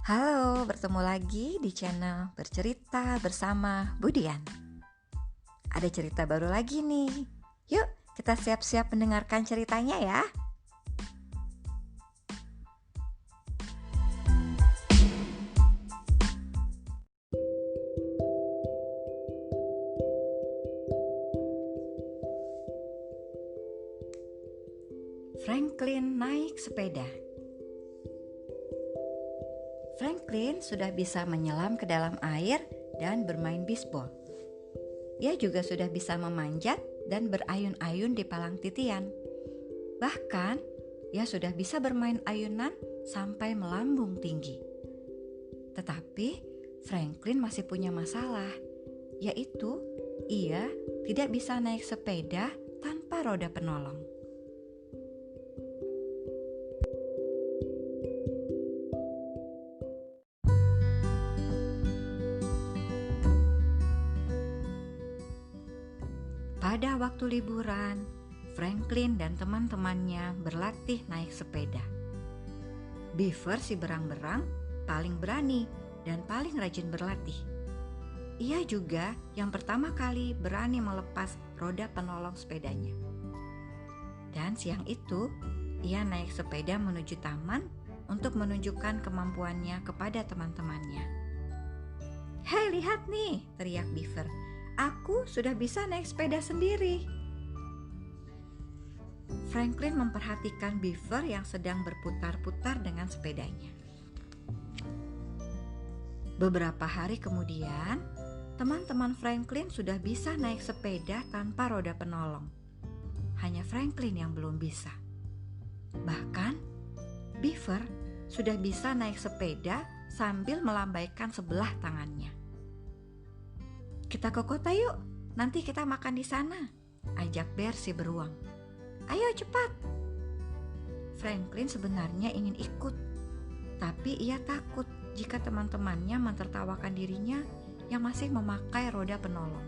Halo, bertemu lagi di channel Bercerita Bersama Budian. Ada cerita baru lagi nih. Yuk, kita siap-siap mendengarkan ceritanya ya. Franklin naik sepeda. Franklin sudah bisa menyelam ke dalam air dan bermain bisbol. Ia juga sudah bisa memanjat dan berayun-ayun di palang titian. Bahkan, ia sudah bisa bermain ayunan sampai melambung tinggi. Tetapi, Franklin masih punya masalah, yaitu ia tidak bisa naik sepeda tanpa roda penolong. Pada waktu liburan, Franklin dan teman-temannya berlatih naik sepeda. Beaver si berang-berang paling berani dan paling rajin berlatih. Ia juga yang pertama kali berani melepas roda penolong sepedanya. Dan siang itu, ia naik sepeda menuju taman untuk menunjukkan kemampuannya kepada teman-temannya. "Hei, lihat nih!" teriak Beaver. "Aku sudah bisa naik sepeda sendiri." Franklin memperhatikan Beaver yang sedang berputar-putar dengan sepedanya. Beberapa hari kemudian, teman-teman Franklin sudah bisa naik sepeda tanpa roda penolong. Hanya Franklin yang belum bisa. Bahkan, Beaver sudah bisa naik sepeda sambil melambaikan sebelah tangannya. "Kita ke kota yuk, nanti kita makan di sana," ajak Bear si beruang. "Ayo cepat." Franklin sebenarnya ingin ikut, tapi ia takut jika teman-temannya mentertawakan dirinya yang masih memakai roda penolong.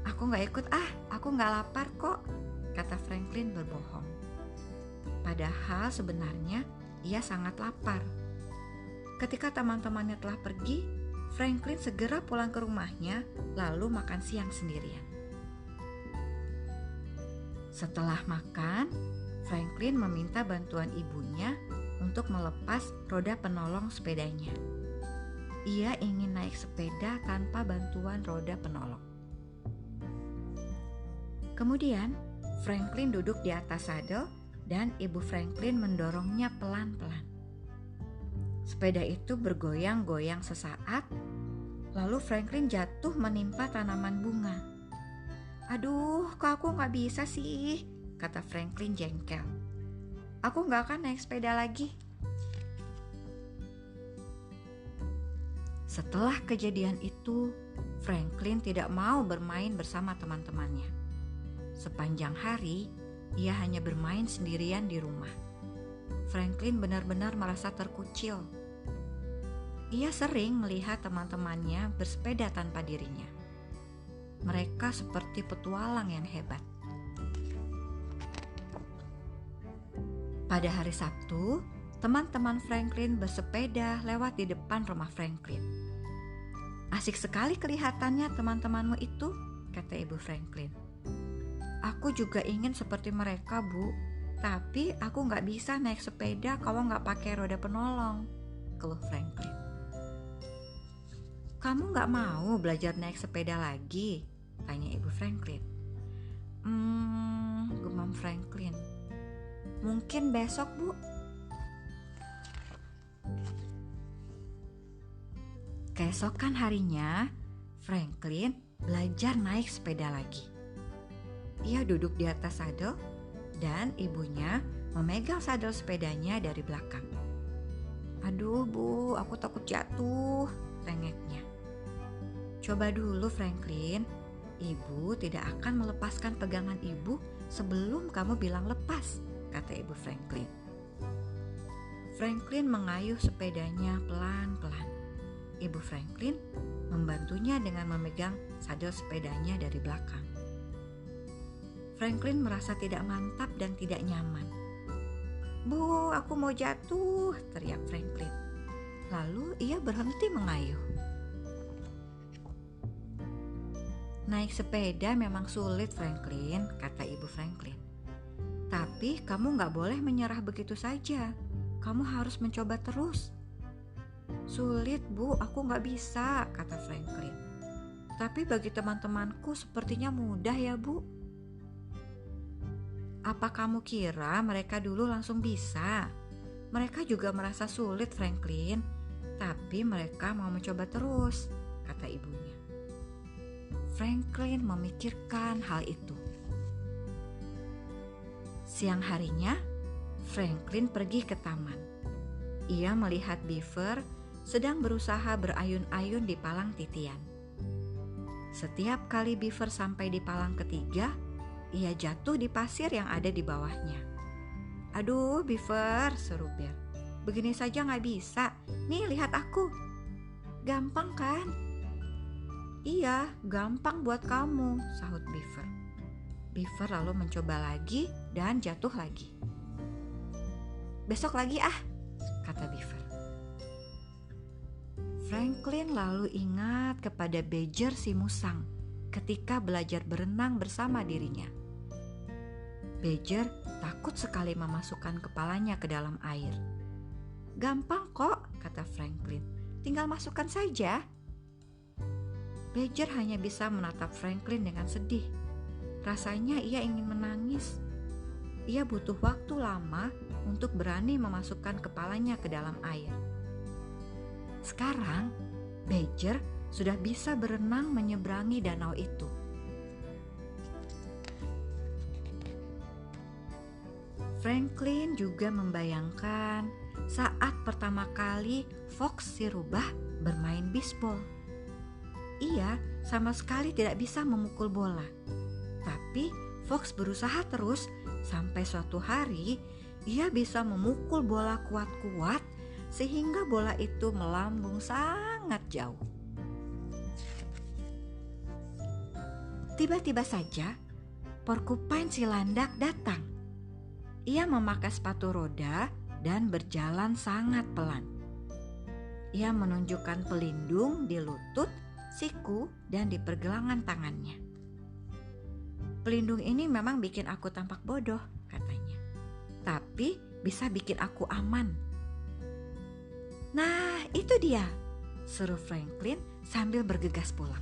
"Aku gak ikut aku gak lapar kok," kata Franklin berbohong. Padahal sebenarnya ia sangat lapar. Ketika teman-temannya telah pergi, Franklin segera pulang ke rumahnya lalu makan siang sendirian. Setelah makan, Franklin meminta bantuan ibunya untuk melepas roda penolong sepedanya. Ia ingin naik sepeda tanpa bantuan roda penolong. Kemudian, Franklin duduk di atas sadel dan ibu Franklin mendorongnya pelan-pelan. Sepeda itu bergoyang-goyang sesaat, lalu Franklin jatuh menimpa tanaman bunga. "Aduh, kok aku gak bisa sih?" kata Franklin jengkel. "Aku gak akan naik sepeda lagi." Setelah kejadian itu, Franklin tidak mau bermain bersama teman-temannya. Sepanjang hari, ia hanya bermain sendirian di rumah. Franklin benar-benar merasa terkucil. Ia sering melihat teman-temannya bersepeda tanpa dirinya. Mereka seperti petualang yang hebat. Pada hari Sabtu, teman-teman Franklin bersepeda lewat di depan rumah Franklin. "Asik sekali kelihatannya teman-temanmu itu," kata ibu Franklin. "Aku juga ingin seperti mereka, Bu. Tapi aku gak bisa naik sepeda kalau gak pakai roda penolong," keluh Franklin. "Kamu gak mau belajar naik sepeda lagi?" tanya ibu Franklin. Gumam Franklin. "Mungkin besok, Bu." Keesokan harinya, Franklin belajar naik sepeda lagi. Ia duduk di atas sadel dan ibunya memegang sadel sepedanya dari belakang. "Aduh, Bu, aku takut jatuh," rengeknya. "Coba dulu, Franklin. Ibu tidak akan melepaskan pegangan ibu sebelum kamu bilang lepas," kata ibu Franklin. Franklin mengayuh sepedanya pelan-pelan. Ibu Franklin membantunya dengan memegang sadel sepedanya dari belakang. Franklin merasa tidak mantap dan tidak nyaman. "Bu, aku mau jatuh," teriak Franklin. Lalu ia berhenti mengayuh. Naik sepeda memang sulit, Franklin, kata Ibu Franklin. Tapi kamu gak boleh menyerah begitu saja. Kamu harus mencoba terus. Sulit, Bu, aku gak bisa, kata Franklin. Tapi bagi teman-temanku sepertinya mudah ya, Bu. Apa kamu kira mereka dulu langsung bisa? Mereka juga merasa sulit, Franklin. Tapi mereka mau mencoba terus, kata ibunya. Franklin memikirkan hal itu. Siang harinya, Franklin pergi ke taman. Ia melihat Beaver sedang berusaha berayun-ayun di palang titian. Setiap kali Beaver sampai di palang ketiga, ia jatuh di pasir yang ada di bawahnya. Aduh, Beaver, seru Bear. Begini saja gak bisa. Nih, lihat aku. Gampang kan? Iya, gampang buat kamu, sahut Beaver. Beaver lalu mencoba lagi dan jatuh lagi. Besok lagi kata Beaver. Franklin lalu ingat kepada Badger si musang ketika belajar berenang bersama dirinya. Badger takut sekali memasukkan kepalanya ke dalam air. Gampang kok, kata Franklin. Tinggal masukkan saja. Badger hanya bisa menatap Franklin dengan sedih. Rasanya ia ingin menangis. Ia butuh waktu lama untuk berani memasukkan kepalanya ke dalam air. Sekarang, Badger sudah bisa berenang menyeberangi danau itu. Franklin juga membayangkan saat pertama kali Fox si rubah bermain bisbol. Ia sama sekali tidak bisa memukul bola. Tapi Fox berusaha terus sampai suatu hari ia bisa memukul bola kuat-kuat sehingga bola itu melambung sangat jauh. Tiba-tiba saja Porcupine si landak datang. Ia memakai sepatu roda dan berjalan sangat pelan. Ia menunjukkan pelindung di lutut, siku, dan di pergelangan tangannya. Pelindung ini memang bikin aku tampak bodoh, katanya. Tapi bisa bikin aku aman. Nah, itu dia, seru Franklin sambil bergegas pulang.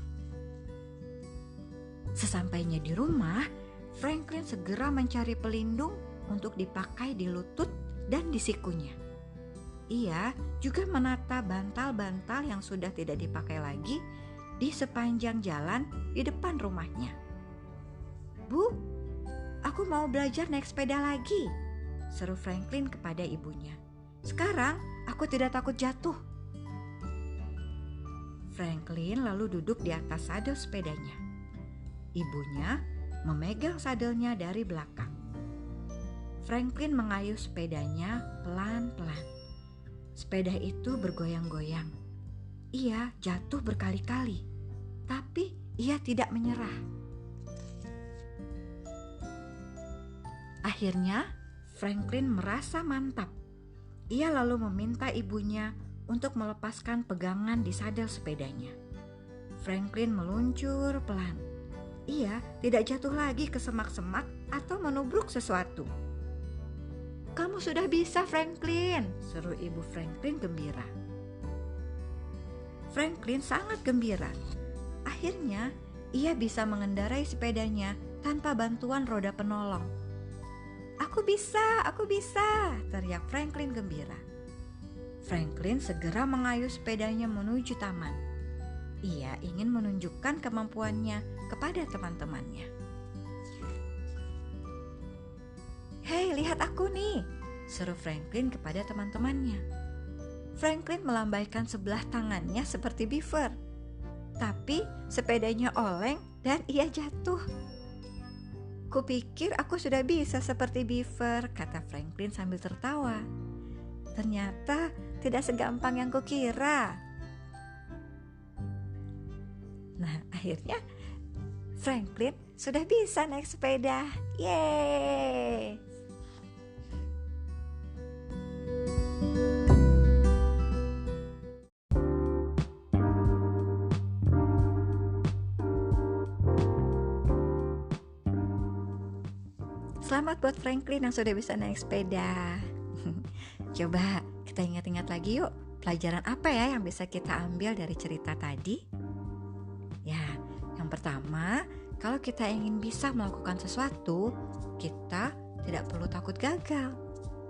Sesampainya di rumah, Franklin segera mencari pelindung untuk dipakai di lutut dan di sikunya. Ia juga menata bantal-bantal yang sudah tidak dipakai lagi di sepanjang jalan di depan rumahnya. Bu, aku mau belajar naik sepeda lagi, seru Franklin kepada ibunya. Sekarang aku tidak takut jatuh. Franklin lalu duduk di atas sadel sepedanya. Ibunya memegang sadelnya dari belakang. Franklin mengayuh sepedanya pelan-pelan. Sepeda itu bergoyang-goyang. Ia jatuh berkali-kali, tapi ia tidak menyerah. Akhirnya, Franklin merasa mantap. Ia lalu meminta ibunya untuk melepaskan pegangan di sadel sepedanya. Franklin meluncur pelan. Ia tidak jatuh lagi ke semak-semak atau menubruk sesuatu. Kamu sudah bisa, Franklin, seru ibu Franklin gembira. Franklin sangat gembira. Akhirnya, ia bisa mengendarai sepedanya tanpa bantuan roda penolong. Aku bisa, teriak Franklin gembira. Franklin segera mengayuh sepedanya menuju taman. Ia ingin menunjukkan kemampuannya kepada teman-temannya. Hei, lihat aku nih, seru Franklin kepada teman-temannya. Franklin melambaikan sebelah tangannya seperti Beaver. Tapi sepedanya oleng dan ia jatuh. Kupikir aku sudah bisa seperti Beaver, kata Franklin sambil tertawa. Ternyata tidak segampang yang kukira. Nah, akhirnya Franklin sudah bisa naik sepeda. Yeay! Selamat buat Franklin yang sudah bisa naik sepeda. Coba kita ingat-ingat lagi yuk, pelajaran apa ya yang bisa kita ambil dari cerita tadi? Ya, yang pertama, kalau kita ingin bisa melakukan sesuatu, kita tidak perlu takut gagal.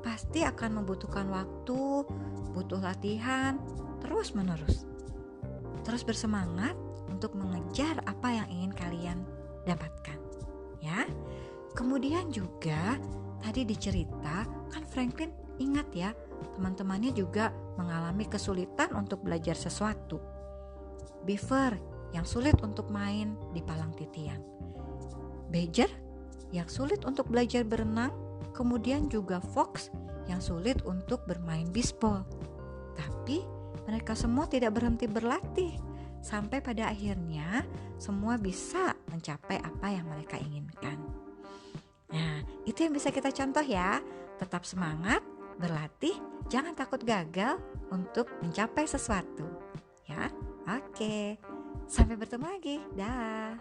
Pasti akan membutuhkan waktu, butuh latihan, terus-menerus. Terus bersemangat untuk mengejar apa yang ingin kalian dapatkan. Ya. Kemudian juga tadi dicerita kan Franklin ingat ya, teman-temannya juga mengalami kesulitan untuk belajar sesuatu. Beaver yang sulit untuk main di palang titian. Badger yang sulit untuk belajar berenang, kemudian juga Fox yang sulit untuk bermain bisbol. Tapi mereka semua tidak berhenti berlatih sampai pada akhirnya semua bisa mencapai apa yang mereka inginkan. Nah, itu yang bisa kita contoh ya. Tetap semangat, berlatih, jangan takut gagal untuk mencapai sesuatu. Ya, oke. Sampai bertemu lagi. Dah.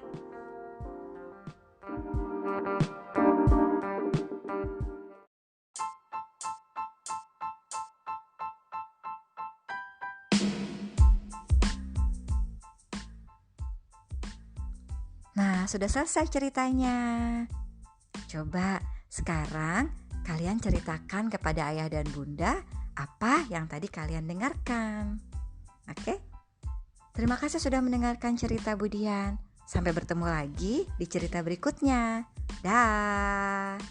Nah, sudah selesai ceritanya. Coba sekarang kalian ceritakan kepada ayah dan bunda apa yang tadi kalian dengarkan. Oke? Terima kasih sudah mendengarkan cerita Budian. Sampai bertemu lagi di cerita berikutnya. Dah.